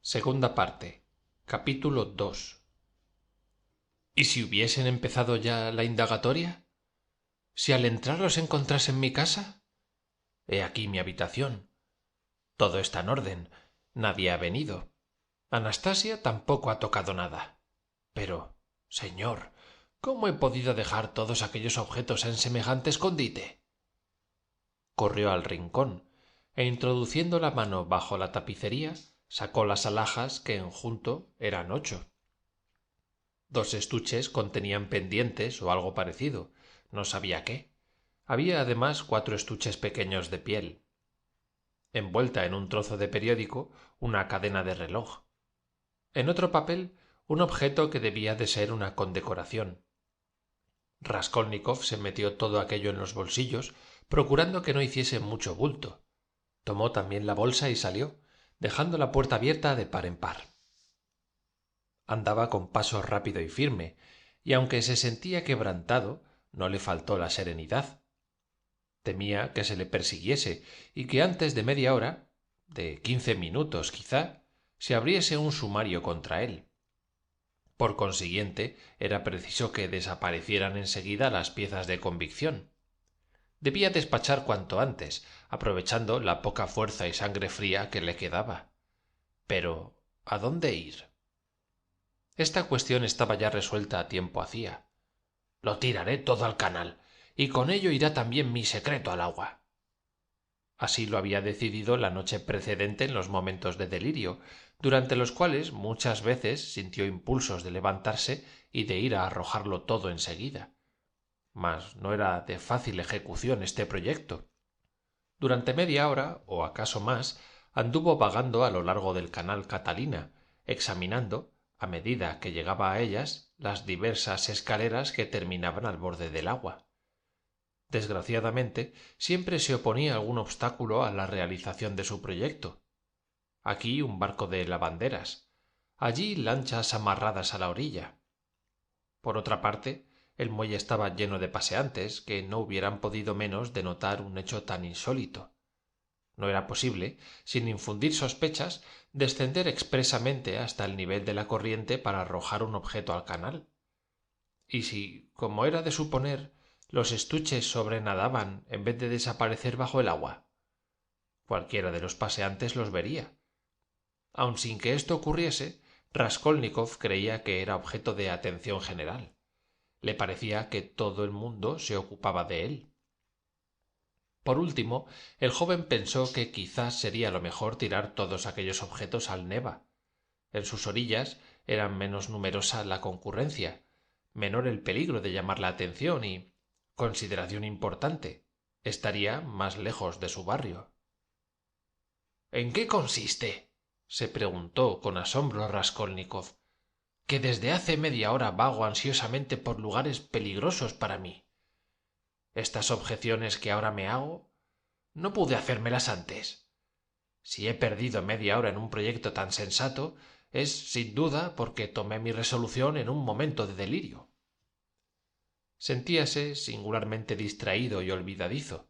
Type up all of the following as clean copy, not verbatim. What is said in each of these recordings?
Segunda parte. Capítulo 2. ¿Y si hubiesen empezado ya la indagatoria? ¿Si al entrar los encontrase en mi casa? He aquí mi habitación. Todo está en orden. Nadie ha venido. Anastasia tampoco ha tocado nada. Pero, señor, ¿cómo he podido dejar todos aquellos objetos en semejante escondite? Corrió al rincón e introduciendo la mano bajo la tapicería, sacó las alhajas que en junto eran 8. 2 estuches contenían pendientes o algo parecido, no sabía qué. Había además 4 estuches pequeños de piel. Envuelta en un trozo de periódico, una cadena de reloj. En otro papel, un objeto que debía de ser una condecoración. Raskolnikov se metió todo aquello en los bolsillos, procurando que no hiciese mucho bulto. Tomó también la bolsa y salió, dejando la puerta abierta de par en par. Andaba con paso rápido y firme, y aunque se sentía quebrantado, no le faltó la serenidad. Temía que se le persiguiese y que antes de media hora, de 15 minutos quizá, se abriese un sumario contra él. Por consiguiente, era preciso que desaparecieran enseguida las piezas de convicción. Debía despachar cuanto antes, aprovechando la poca fuerza y sangre fría que le quedaba. Pero ¿a dónde ir? Esta cuestión estaba ya resuelta tiempo hacía. Lo tiraré todo al canal, y con ello irá también mi secreto al agua. Así lo había decidido la noche precedente en los momentos de delirio, durante los cuales muchas veces sintió impulsos de levantarse y de ir a arrojarlo todo enseguida. Mas no era de fácil ejecución este proyecto. Durante media hora, o acaso más, anduvo vagando a lo largo del canal Catalina, examinando, a medida que llegaba a ellas, las diversas escaleras que terminaban al borde del agua. Desgraciadamente, siempre se oponía algún obstáculo a la realización de su proyecto. Aquí un barco de lavanderas, allí lanchas amarradas a la orilla. Por otra parte, el muelle estaba lleno de paseantes que no hubieran podido menos de notar un hecho tan insólito. No era posible, sin infundir sospechas, descender expresamente hasta el nivel de la corriente para arrojar un objeto al canal. Y si, como era de suponer, los estuches sobrenadaban en vez de desaparecer bajo el agua, cualquiera de los paseantes los vería. Aun sin que esto ocurriese, Raskolnikov creía que era objeto de atención general. Le parecía que todo el mundo se ocupaba de él. Por último, el joven pensó que quizás sería lo mejor tirar todos aquellos objetos al Neva. En sus orillas era menos numerosa la concurrencia, menor el peligro de llamar la atención y, consideración importante, estaría más lejos de su barrio. ¿En qué consiste? Se preguntó con asombro Raskolnikov, que desde hace media hora vago ansiosamente por lugares peligrosos para mí. Estas objeciones que ahora me hago, no pude hacérmelas antes. Si he perdido media hora en un proyecto tan sensato, es sin duda porque tomé mi resolución en un momento de delirio. Sentíase singularmente distraído y olvidadizo.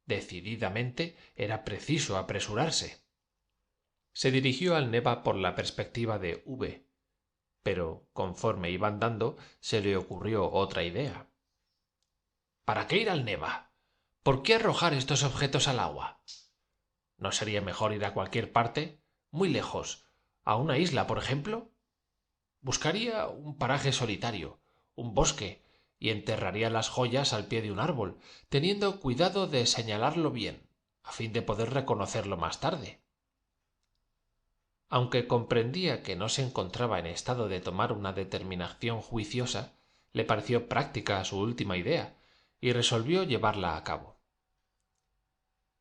Decididamente era preciso apresurarse. Se dirigió al Neva por la perspectiva de V, pero conforme iba andando se le ocurrió otra idea. ¿Para qué ir al Neva? ¿Por qué arrojar estos objetos al agua? ¿No sería mejor ir a cualquier parte, muy lejos, a una isla, por ejemplo? Buscaría un paraje solitario, un bosque, y enterraría las joyas al pie de un árbol, teniendo cuidado de señalarlo bien, a fin de poder reconocerlo más tarde. Aunque comprendía que no se encontraba en estado de tomar una determinación juiciosa, le pareció práctica su última idea, y resolvió llevarla a cabo.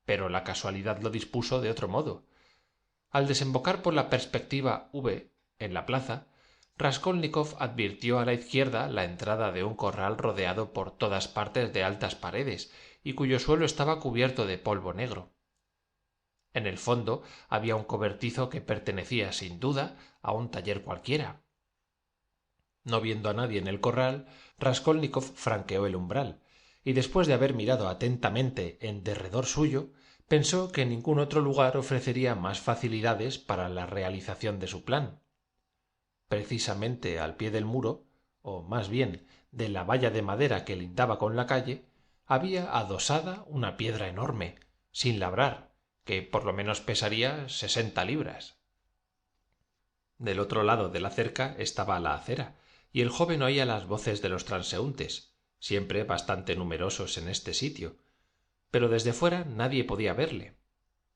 Pero la casualidad lo dispuso de otro modo. Al desembocar por la perspectiva V en la plaza, Raskolnikov advirtió a la izquierda la entrada de un corral rodeado por todas partes de altas paredes y cuyo suelo estaba cubierto de polvo negro. En el fondo había un cobertizo que pertenecía sin duda a un taller cualquiera. No viendo a nadie en el corral, Raskolnikov franqueó el umbral y después de haber mirado atentamente en derredor suyo, pensó que ningún otro lugar ofrecería más facilidades para la realización de su plan. Precisamente al pie del muro, o más bien de la valla de madera que lindaba con la calle, había adosada una piedra enorme, sin labrar, que por lo menos pesaría 60 libras. Del otro lado de la cerca estaba la acera, y el joven oía las voces de los transeúntes, siempre bastante numerosos en este sitio, pero desde fuera nadie podía verle.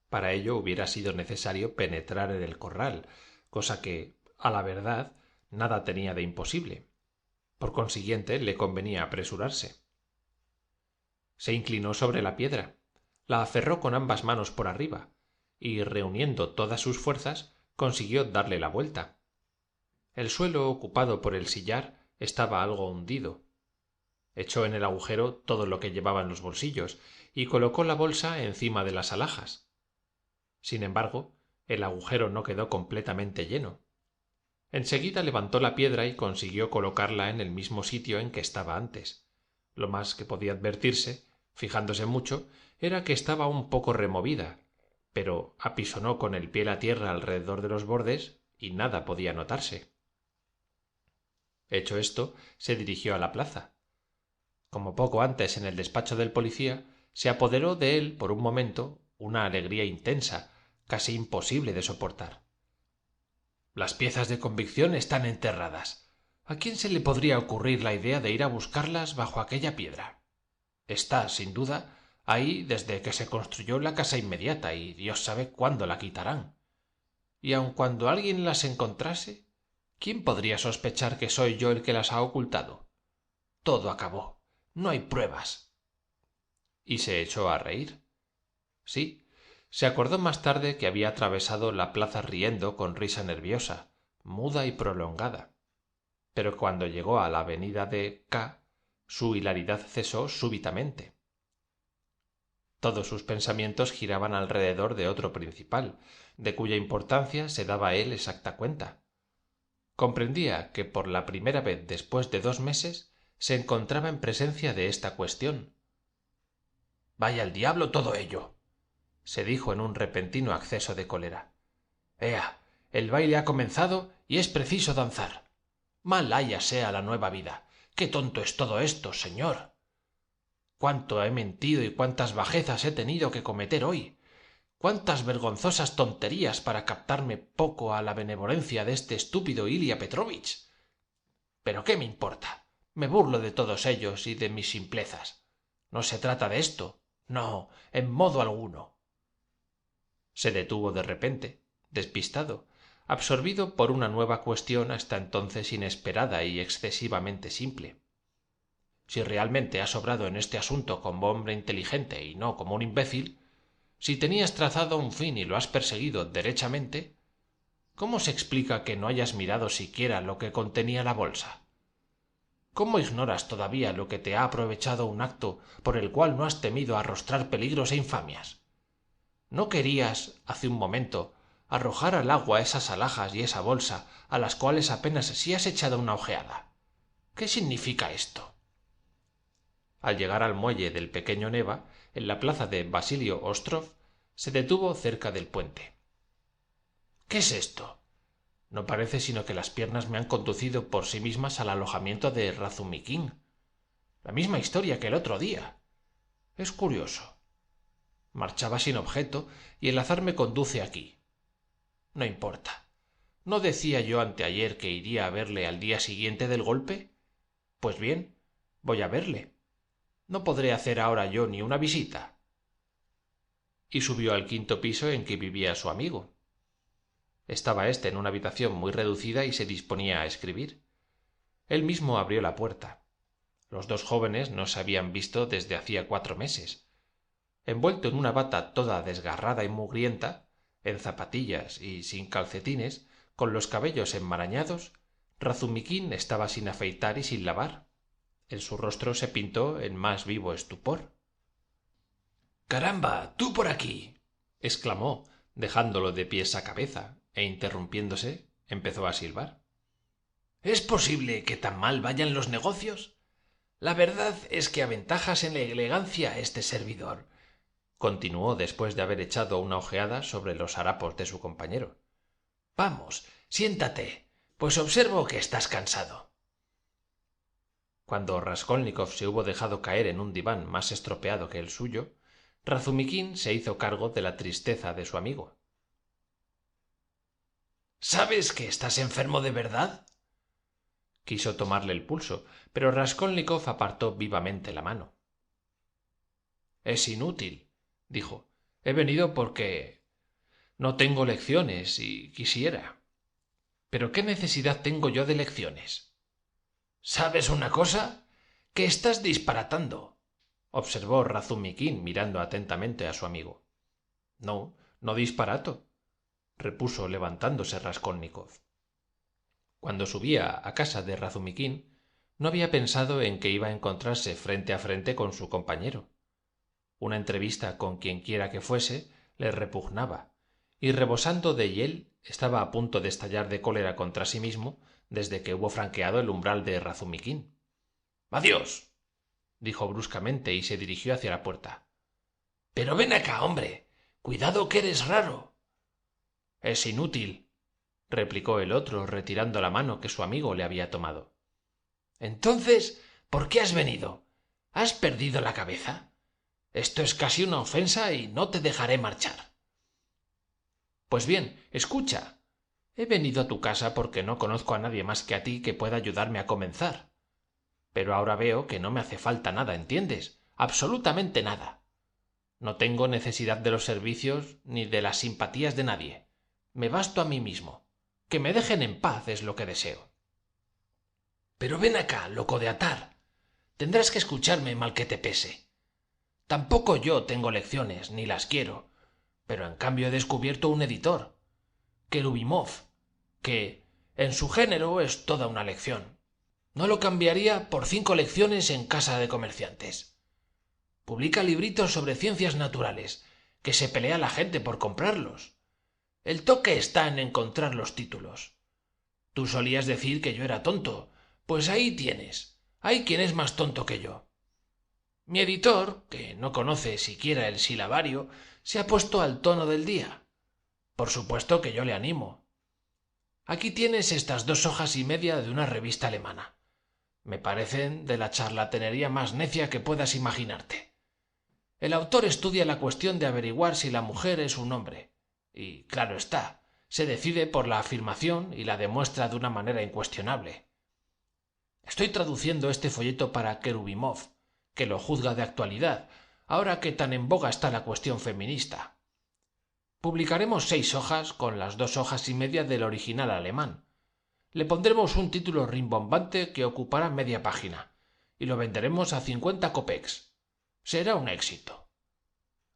Para ello hubiera sido necesario penetrar en el corral, cosa que, a la verdad, nada tenía de imposible. Por consiguiente, le convenía apresurarse. Se inclinó sobre la piedra, la aferró con ambas manos por arriba, y reuniendo todas sus fuerzas, consiguió darle la vuelta. El suelo ocupado por el sillar estaba algo hundido. Echó en el agujero todo lo que llevaba en los bolsillos y colocó la bolsa encima de las alhajas. Sin embargo, el agujero no quedó completamente lleno. Enseguida levantó la piedra y consiguió colocarla en el mismo sitio en que estaba antes. Lo más que podía advertirse, fijándose mucho, era que estaba un poco removida, pero apisonó con el pie la tierra alrededor de los bordes y nada podía notarse. Hecho esto, se dirigió a la plaza. Como poco antes en el despacho del policía, se apoderó de él por un momento una alegría intensa, casi imposible de soportar. Las piezas de convicción están enterradas. ¿A quién se le podría ocurrir la idea de ir a buscarlas bajo aquella piedra? Está, sin duda, ahí desde que se construyó la casa inmediata y Dios sabe cuándo la quitarán. Y aun cuando alguien las encontrase, ¿quién podría sospechar que soy yo el que las ha ocultado? Todo acabó. No hay pruebas. Y se echó a reír. Sí, se acordó más tarde que había atravesado la plaza riendo con risa nerviosa, muda y prolongada. Pero cuando llegó a la avenida de K, su hilaridad cesó súbitamente. Todos sus pensamientos giraban alrededor de otro principal, de cuya importancia se daba él exacta cuenta. Comprendía que por la primera vez después de 2 meses se encontraba en presencia de esta cuestión. «Vaya al diablo todo ello», se dijo en un repentino acceso de cólera. «Ea, el baile ha comenzado y es preciso danzar. Mal haya sea la nueva vida. ¡Qué tonto es todo esto, señor! Cuánto he mentido y cuántas bajezas he tenido que cometer hoy. Cuántas vergonzosas tonterías para captarme poco a la benevolencia de este estúpido Ilia Petrovich. Pero qué me importa. Me burlo de todos ellos y de mis simplezas. No se trata de esto. No, en modo alguno». Se detuvo de repente, despistado, absorbido por una nueva cuestión hasta entonces inesperada y excesivamente simple. Si realmente has obrado en este asunto como hombre inteligente y no como un imbécil, si tenías trazado un fin y lo has perseguido derechamente, ¿cómo se explica que no hayas mirado siquiera lo que contenía la bolsa? ¿Cómo ignoras todavía lo que te ha aprovechado un acto por el cual no has temido arrostrar peligros e infamias? ¿No querías, hace un momento, arrojar al agua esas alhajas y esa bolsa a las cuales apenas si has echado una ojeada? ¿Qué significa esto? Al llegar al muelle del pequeño Neva, en la plaza de Basilio Ostrov, se detuvo cerca del puente. ¿Qué es esto? No parece sino que las piernas me han conducido por sí mismas al alojamiento de Razumikin. La misma historia que el otro día. Es curioso. Marchaba sin objeto y el azar me conduce aquí. No importa. ¿No decía yo anteayer que iría a verle al día siguiente del golpe? Pues bien, voy a verle. ¿No podré hacer ahora yo ni una visita? Y subió al 5.º piso en que vivía su amigo. Estaba éste en una habitación muy reducida y se disponía a escribir. Él mismo abrió la puerta. Los dos jóvenes no se habían visto desde hacía 4 meses. Envuelto en una bata toda desgarrada y mugrienta, en zapatillas y sin calcetines, con los cabellos enmarañados, Razumikin estaba sin afeitar y sin lavar. En su rostro se pintó en más vivo estupor. «¡Caramba! ¡Tú por aquí!», exclamó, dejándolo de pies a cabeza, e interrumpiéndose, empezó a silbar. «¿Es posible que tan mal vayan los negocios? La verdad es que aventajas en la elegancia a este servidor. continuó después de haber echado una ojeada sobre los harapos de su compañero. Vamos, siéntate, pues observo que estás cansado. Cuando Raskolnikov se hubo dejado caer en un diván más estropeado que el suyo, Razumikin se hizo cargo de la tristeza de su amigo. ¿Sabes que estás enfermo de verdad? Quiso tomarle el pulso, pero Raskolnikov apartó vivamente la mano. Es inútil, dijo. He venido porque no tengo lecciones y quisiera. ¿Pero qué necesidad tengo yo de lecciones? ¿Sabes una cosa? Que estás disparatando, observó Razumikin mirando atentamente a su amigo. No, no disparato, repuso levantándose Raskolnikov. Cuando subía a casa de Razumikin, no había pensado en que iba a encontrarse frente a frente con su compañero. Una entrevista con quienquiera que fuese le repugnaba, y rebosando de hiel estaba a punto de estallar de cólera contra sí mismo desde que hubo franqueado el umbral de Razumikin. —¡Adiós! —dijo bruscamente y se dirigió hacia la puerta. —Pero ven acá, hombre. Cuidado que eres raro. —Es inútil —replicó el otro retirando la mano que su amigo le había tomado. —Entonces, ¿por qué has venido? ¿Has perdido la cabeza? Esto es casi una ofensa y no te dejaré marchar. Pues bien, escucha. He venido a tu casa porque no conozco a nadie más que a ti que pueda ayudarme a comenzar. Pero ahora veo que no me hace falta nada, ¿entiendes? Absolutamente nada. No tengo necesidad de los servicios ni de las simpatías de nadie. Me basto a mí mismo. Que me dejen en paz es lo que deseo. Pero ven acá, loco de atar. Tendrás que escucharme mal que te pese. Tampoco yo tengo lecciones, ni las quiero, pero en cambio he descubierto un editor, Kerubimov, que, en su género, es toda una lección. No lo cambiaría por 5 lecciones en casa de comerciantes. Publica libritos sobre ciencias naturales, que se pelea la gente por comprarlos. El toque está en encontrar los títulos. Tú solías decir que yo era tonto, pues ahí tienes. Hay quien es más tonto que yo. Mi editor, que no conoce siquiera el silabario, se ha puesto al tono del día. Por supuesto que yo le animo. Aquí tienes estas 2 hojas y media de una revista alemana. Me parecen de la charlatanería más necia que puedas imaginarte. El autor estudia la cuestión de averiguar si la mujer es un hombre. Y, claro está, se decide por la afirmación y la demuestra de una manera incuestionable. Estoy traduciendo este folleto para Kerubimov, que lo juzga de actualidad, ahora que tan en boga está la cuestión feminista. Publicaremos 6 hojas con las 2 hojas y media del original alemán. Le pondremos un título rimbombante que ocupará media página, y lo venderemos a 50 kopecks. Será un éxito.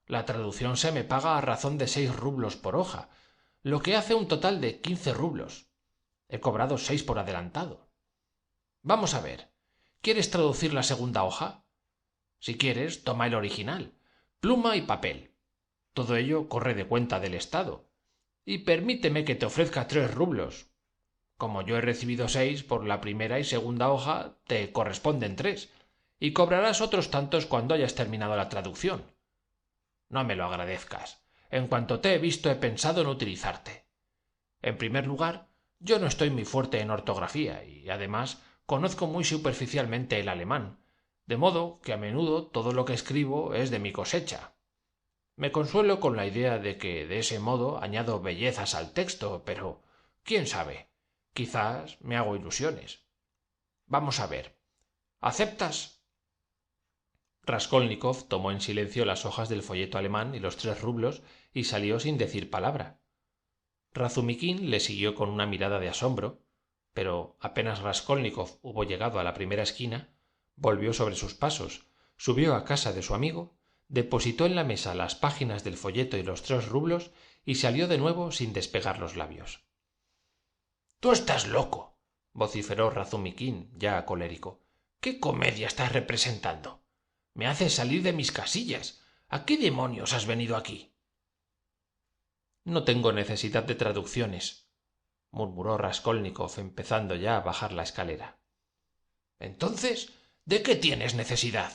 La traducción se me paga a razón de 6 rublos por hoja, lo que hace un total de 15 rublos. He cobrado 6 por adelantado. Vamos a ver, ¿quieres traducir la segunda hoja? Si quieres, toma el original, pluma y papel. Todo ello corre de cuenta del Estado. Y permíteme que te ofrezca 3 rublos. Como yo he recibido 6 por la primera y segunda hoja, te corresponden 3, y cobrarás otros tantos cuando hayas terminado la traducción. No me lo agradezcas. En cuanto te he visto he pensado en utilizarte. En primer lugar, yo no estoy muy fuerte en ortografía y, además, conozco muy superficialmente el alemán, de modo que a menudo todo lo que escribo es de mi cosecha. Me consuelo con la idea de que de ese modo añado bellezas al texto, pero quién sabe, quizás me hago ilusiones. Vamos a ver. ¿Aceptas? Raskolnikov tomó en silencio las hojas del folleto alemán y los 3 rublos y salió sin decir palabra. Razumikin le siguió con una mirada de asombro, pero apenas Raskolnikov hubo llegado a la primera esquina, volvió sobre sus pasos, subió a casa de su amigo, depositó en la mesa las páginas del folleto y los 3 rublos y salió de nuevo sin despegar los labios. —¡Tú estás loco! —vociferó Razumikin, ya colérico. —¿Qué comedia estás representando? Me haces salir de mis casillas. ¿A qué demonios has venido aquí? —No tengo necesidad de traducciones —murmuró Raskolnikov empezando ya a bajar la escalera. —Entonces, ¿de qué tienes necesidad?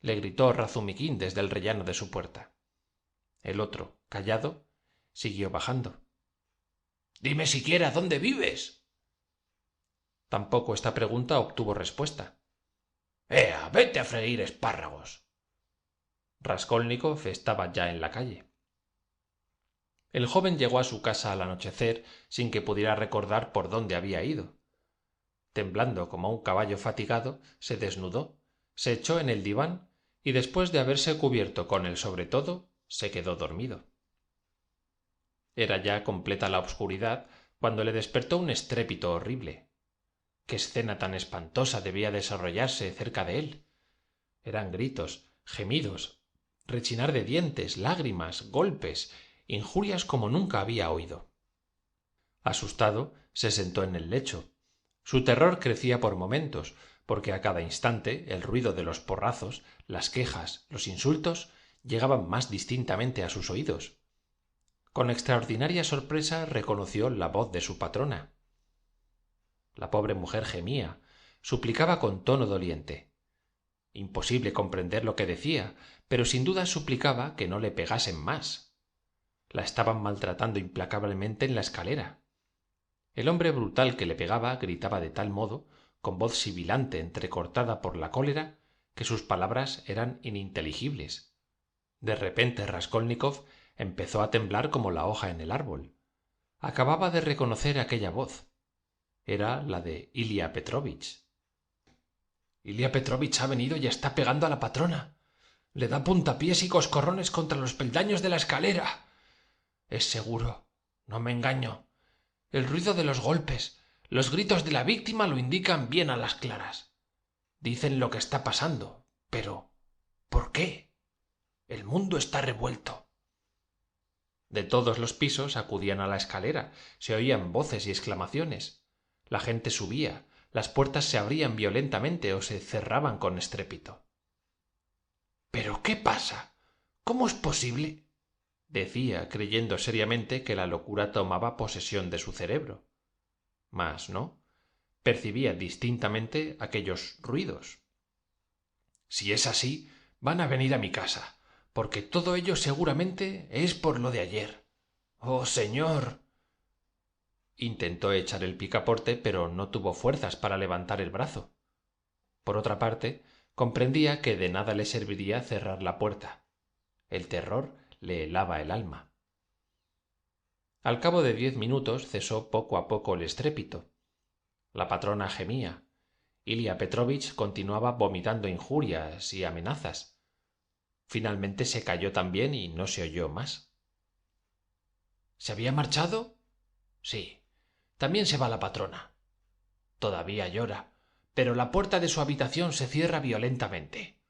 le gritó Razumiquín desde el rellano de su puerta. El otro, callado, siguió bajando. —Dime siquiera dónde vives. Tampoco esta pregunta obtuvo respuesta. —Ea, vete a freír espárragos. Raskolnikov estaba ya en la calle. El joven llegó a su casa al anochecer sin que pudiera recordar por dónde había ido. Temblando como un caballo fatigado, se desnudó, se echó en el diván y después de haberse cubierto con el sobretodo, se quedó dormido. Era ya completa la obscuridad cuando le despertó un estrépito horrible. ¿Qué escena tan espantosa debía desarrollarse cerca de él? Eran gritos, gemidos, rechinar de dientes, lágrimas, golpes, injurias como nunca había oído. Asustado, se sentó en el lecho. Su terror crecía por momentos, porque a cada instante el ruido de los porrazos, las quejas, los insultos llegaban más distintamente a sus oídos. Con extraordinaria sorpresa reconoció la voz de su patrona. La pobre mujer gemía, suplicaba con tono doliente. Imposible comprender lo que decía, pero sin duda suplicaba que no le pegasen más. La estaban maltratando implacablemente en la escalera. El hombre brutal que le pegaba gritaba de tal modo, con voz sibilante entrecortada por la cólera, que sus palabras eran ininteligibles. De repente Raskolnikov empezó a temblar como la hoja en el árbol. Acababa de reconocer aquella voz. Era la de Ilia Petrovich. Ilia Petrovich ha venido y está pegando a la patrona. Le da puntapiés y coscorrones contra los peldaños de la escalera. Es seguro. No me engaño. El ruido de los golpes, los gritos de la víctima lo indican bien a las claras. Dicen lo que está pasando, pero ¿por qué? El mundo está revuelto. De todos los pisos acudían a la escalera, se oían voces y exclamaciones. La gente subía, las puertas se abrían violentamente o se cerraban con estrépito. ¿Pero qué pasa? ¿Cómo es posible? Decía, creyendo seriamente que la locura tomaba posesión de su cerebro. Mas no, percibía distintamente aquellos ruidos. Si es así, van a venir a mi casa, porque todo ello seguramente es por lo de ayer. ¡Oh, señor! Intentó echar el picaporte, pero no tuvo fuerzas para levantar el brazo. Por otra parte, comprendía que de nada le serviría cerrar la puerta. El terror le helaba el alma. Al cabo de 10 minutos cesó poco a poco el estrépito. La patrona gemía. Ilia Petrovich continuaba vomitando injurias y amenazas. Finalmente se calló también y no se oyó más. ¿Se había marchado? Sí. También se va la patrona. Todavía llora, pero la puerta de su habitación se cierra violentamente.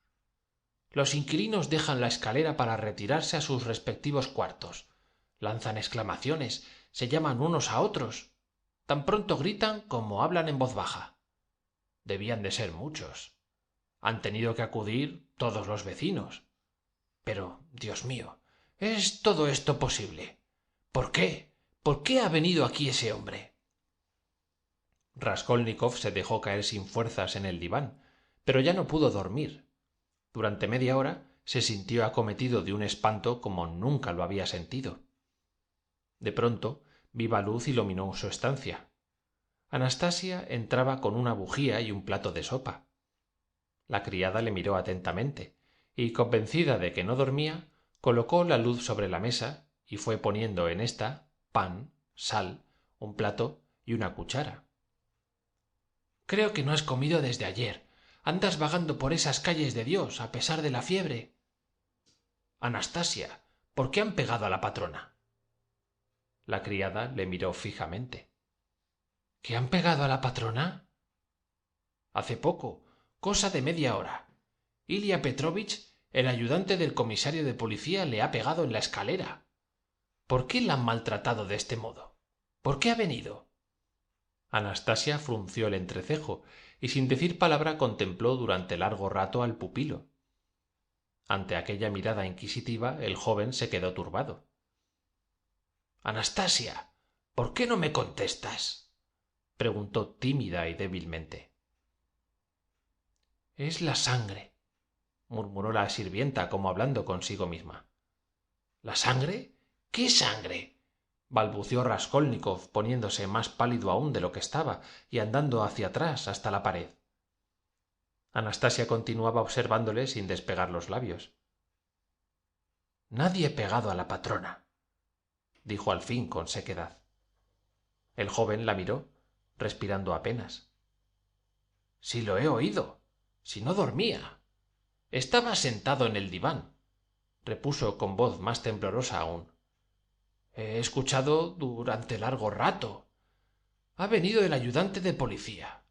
Los inquilinos dejan la escalera para retirarse a sus respectivos cuartos. Lanzan exclamaciones, se llaman unos a otros. Tan pronto gritan como hablan en voz baja. Debían de ser muchos. Han tenido que acudir todos los vecinos. Pero, Dios mío, ¿es todo esto posible? ¿Por qué? ¿Por qué ha venido aquí ese hombre? Raskolnikov se dejó caer sin fuerzas en el diván, pero ya no pudo dormir. Durante media hora se sintió acometido de un espanto como nunca lo había sentido. De pronto, viva luz iluminó su estancia. Anastasia entraba con una bujía y un plato de sopa. La criada le miró atentamente y, convencida de que no dormía, colocó la luz sobre la mesa y fue poniendo en ésta pan, sal, un plato y una cuchara. Creo que no has comido desde ayer. Andas vagando por esas calles de Dios a pesar de la fiebre. Anastasia, ¿por qué han pegado a la patrona? La criada le miró fijamente. ¿Qué han pegado a la patrona? Hace poco, cosa de media hora. Ilia Petrovich, el ayudante del comisario de policía, le ha pegado en la escalera. ¿Por qué la han maltratado de este modo? ¿Por qué ha venido? Anastasia frunció el entrecejo y sin decir palabra contempló durante largo rato al pupilo. Ante aquella mirada inquisitiva el joven se quedó turbado. Anastasia, ¿por qué no me contestas? Preguntó tímida y débilmente. Es la sangre, murmuró la sirvienta como hablando consigo misma. ¿La sangre? ¿Qué sangre? Balbució Raskolnikov, poniéndose más pálido aún de lo que estaba y andando hacia atrás hasta la pared. Anastasia continuaba observándole sin despegar los labios. Nadie pegado a la patrona, dijo al fin con sequedad. El joven la miró, respirando apenas. Si lo he oído, si no dormía. Estaba sentado en el diván, repuso con voz más temblorosa aún. He escuchado durante largo rato. Ha venido el ayudante de policía.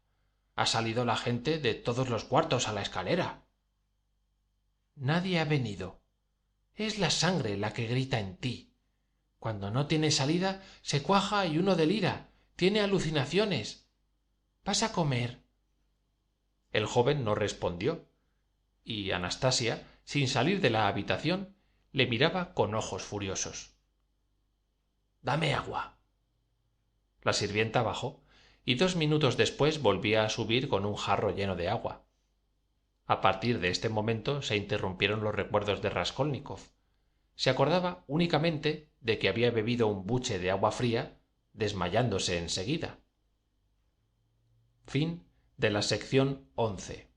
Ha salido la gente de todos los cuartos a la escalera. Nadie ha venido. Es la sangre la que grita en ti. Cuando no tiene salida, se cuaja y uno delira. Tiene alucinaciones. ¿Vas a comer? El joven no respondió, y Anastasia, sin salir de la habitación, le miraba con ojos furiosos. Dame agua. La sirvienta bajó, y 2 minutos después volvía a subir con un jarro lleno de agua. A partir de este momento se interrumpieron los recuerdos de Raskolnikov. Se acordaba únicamente de que había bebido un buche de agua fría, desmayándose enseguida. Fin de la sección 11.